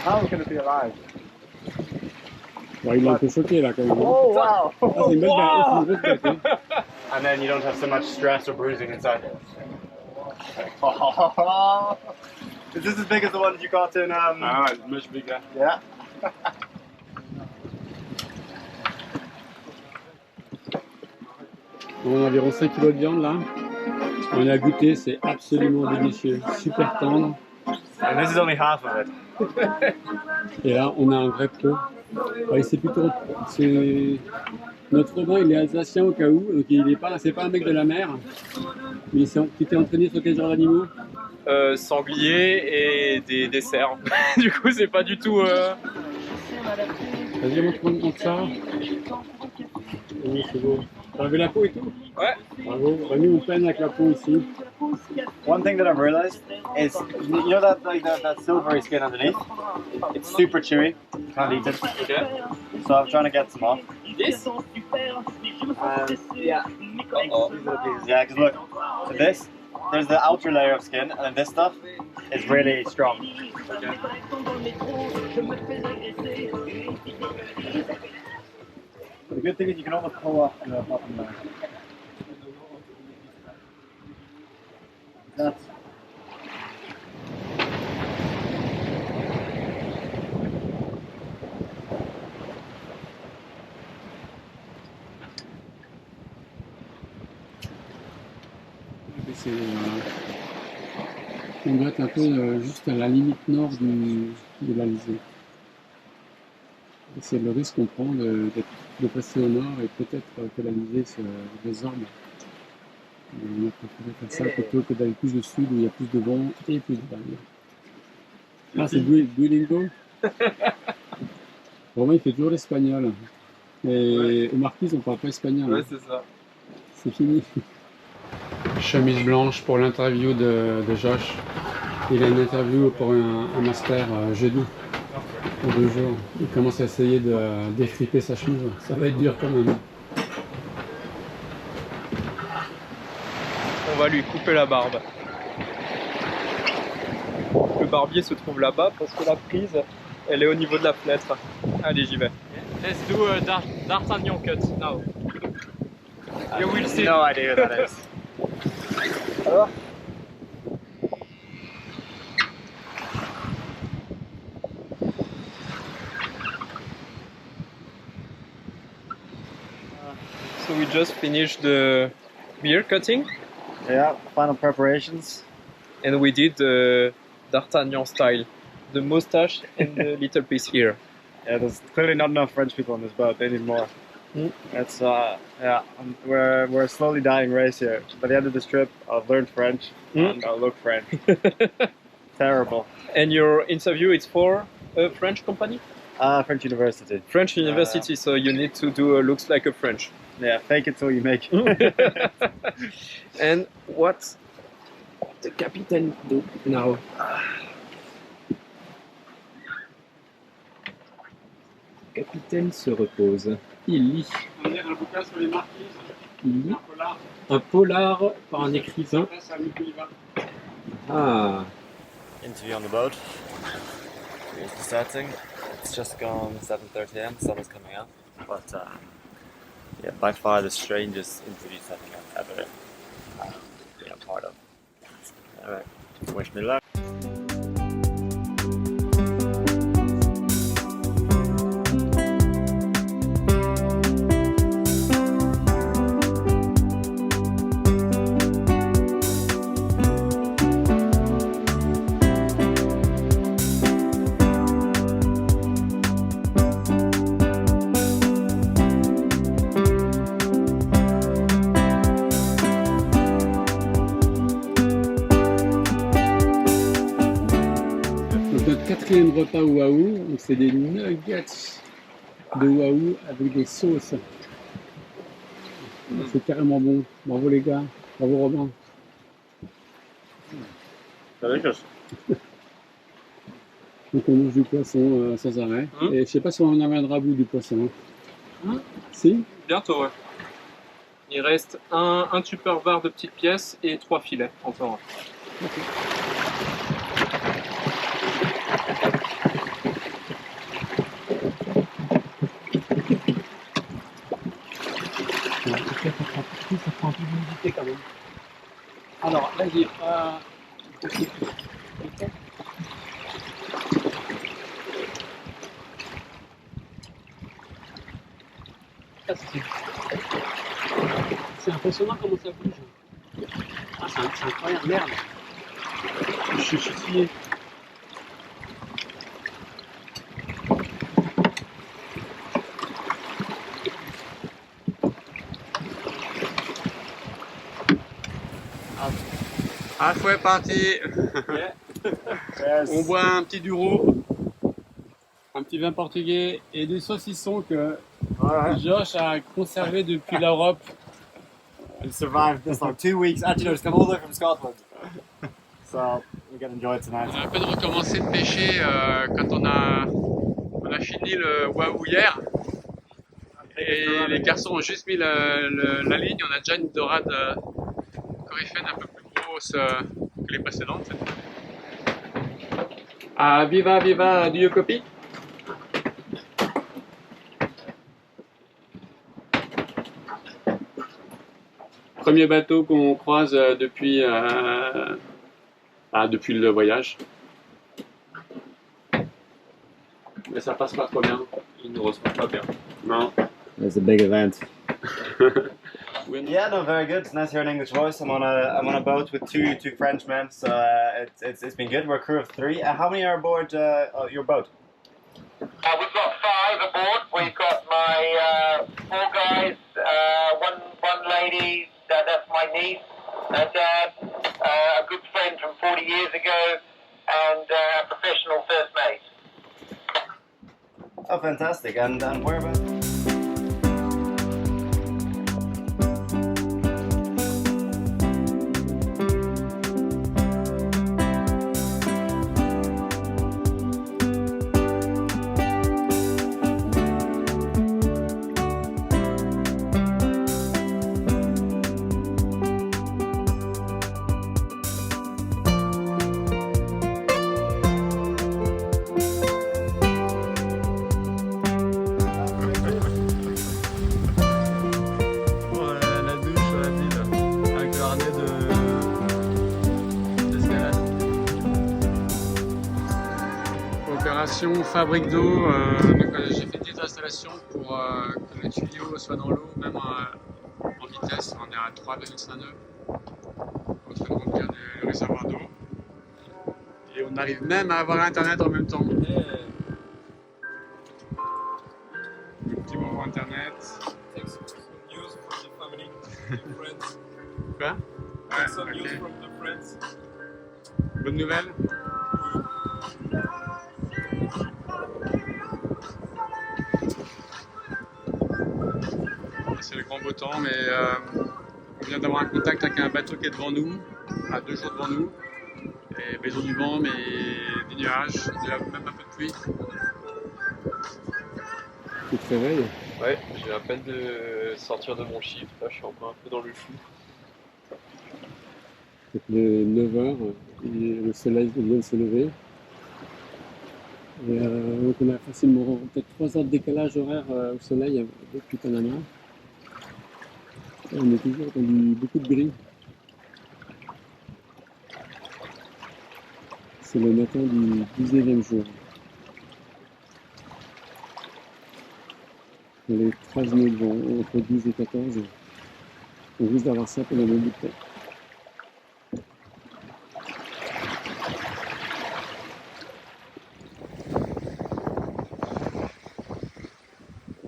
How can it be alive? Bon, il est un peu choqué là quand même. Oh wow! Ah, c'est une belle bête, c'est une grosse bête, hein. And then you don't have so much stress or bruising inside. Is this as big as the ones you caught in? Ah, much bigger. Yeah. On a environ 5 kg de viande là. On a goûté, c'est absolument délicieux, super tendre. And this is only half of it. Et là, on a un vrai pro. Ouais, c'est plutôt, notre Robin, il est alsacien au cas où, donc il est pas, c'est pas un mec de la mer. Mais tu t'es entraîné sur quel genre d'animaux? Sanglier et des cerfs. Du coup, c'est pas du tout. Vas-y, montre ça. Oh, c'est beau. T'as enlevé la peau et tout? Ouais. Bravo. Bah, nous, on peine avec la peau ici. One thing that I've realized is, you know that that silvery skin underneath? It's super chewy. Can't eat it. Okay. So I'm trying to get some off. This? Yeah. Uh-oh. Yeah, because look, so this, there's the outer layer of skin, and then this stuff is really strong. Okay. The good thing is you can almost pull off the bottom there. That's On doit être un peu juste à la limite nord de l'Alizé. C'est le risque qu'on prend de passer au nord et peut-être que l'Alizé se résorbe. On a préféré faire ça plutôt que d'aller plus au sud où il y a plus de vent et plus de vagues. Ah, c'est Duolingo. Vraiment, il fait toujours l'espagnol. Et aux Marquises, on parle pas espagnol. Ouais, c'est ça. C'est fini. Chemise blanche pour l'interview de Josh. Il a une interview pour un master jeudi, pour 2 jours. Il commence à essayer de défriper sa chemise. Ça va être dur quand même. On va lui couper la barbe. Le barbier se trouve là-bas parce que la prise, elle est au niveau de la fenêtre. Allez, j'y vais. Let's do a D'Artagnan cut now. You will see. no idea who that is. Alors? So we just finished the beer cutting Yeah, final preparations. and we did the D'Artagnan style. The mustache and the little piece here. Yeah, there's clearly not enough French people on this boat. They need more. It's yeah, we're a slowly dying race here. By the end of this trip, I'll learn French and I'll look French. Terrible. And your interview is for a French company? French University. French University, so you need to do a looks like a French. Yeah, fake it till you make it. And what the captain do now? Le capitaine se repose. Il lit. On est un bouquin sur les Marquises. Il lit. Polar. Un polar par un écrivain. Ça, c'est un Nicolas. Ah. Interview on the boat. Here's the setting. It's just gone 7:30 a.m. The sun is coming up, but yeah, by far the strangest interview setting I've ever been a part of. All right, wish me luck. Quatrième repas Waouh, donc c'est des nuggets de Waouh avec des sauces. C'est carrément bon. Bravo les gars, bravo Robin. Delicious. Donc on mange du poisson sans arrêt. Et je sais pas si on en amènera à bout du poisson. Si? Bientôt, ouais. Il reste un tupperware de petites pièces et 3 filets encore. compliqué quand même. Alors, vas-y. C'est impressionnant comment ça bouge. Ah, c'est incroyable, merde. Je suis scié. Ah, fouet parti. On boit un petit Duro, un petit vin portugais et des saucissons que Josh a conservé depuis l'Europe. I survived this like 2 weeks. Actually, no, it's come all the way from Scotland. So we're gonna enjoy it tonight. On a à peine recommencé de pêcher quand on a fini le wahoo hier. Et les garçons ont juste mis la ligne. On a déjà une dorade coryphène un peu plus grosse que les précédentes. Ah, viva, viva, do you copy? Premier bateau qu'on croise depuis le voyage. Mais ça passe pas trop bien. Il nous reçoit pas bien. Non. It's a big event. Oui. Yeah, no, very good. It's nice hearing English voice. I'm on a boat with two Frenchmen, so it's been good. We're a crew of 3. How many are aboard your boat? We've got 5 aboard. We've got my 4 guys, one lady, that's my niece, her dad, a good friend from 40 years ago, and a professional first mate. Oh, fantastic. And whereabouts? Fabrique d'eau, j'ai fait 10 installations pour que le tuyau soit dans l'eau, même en vitesse. On est à 3,5 nœuds en train de remplir le réservoir d'eau. Et on arrive même à avoir internet en même temps. Le petit moment internet. Quoi? Ouais, okay. Bonne nouvelle? C'est le grand beau temps, mais on vient d'avoir un contact avec un bateau qui est devant nous, à 2 jours devant nous. Et ils ont du vent, mais des nuages, même un peu de pluie. Tu te réveilles? Ouais, j'ai à peine de sortir de mon shift, là je suis encore un peu dans le flou. Il est 9h, le soleil vient de se lever. Et donc on a facilement peut-être 3 heures de décalage horaire au soleil depuis Panama. Et on est toujours dans beaucoup de gris. C'est le matin du 12e jour. On est 13 nœuds de vent, entre 12 et 14. On risque d'avoir ça pendant un bout de temps.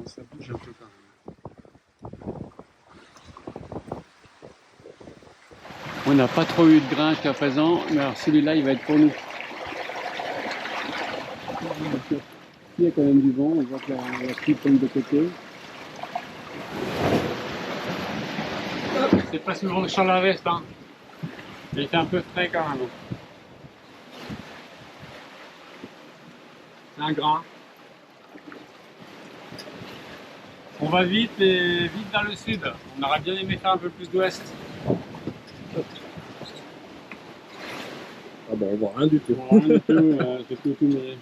Ça bouge un peu quand même. On n'a pas trop eu de grain jusqu'à présent, mais alors celui-là il va être pour nous. Il y a quand même du vent, on voit que la pluie tombe de côté. C'est pas souvent que je sors la veste, hein. Il fait un peu frais quand même. C'est un grain. On va vite et vite vers le sud. On aurait bien aimé faire un peu plus d'ouest. Ah bah on voit rien du tout. On voit rien du tout, c'est tout mais...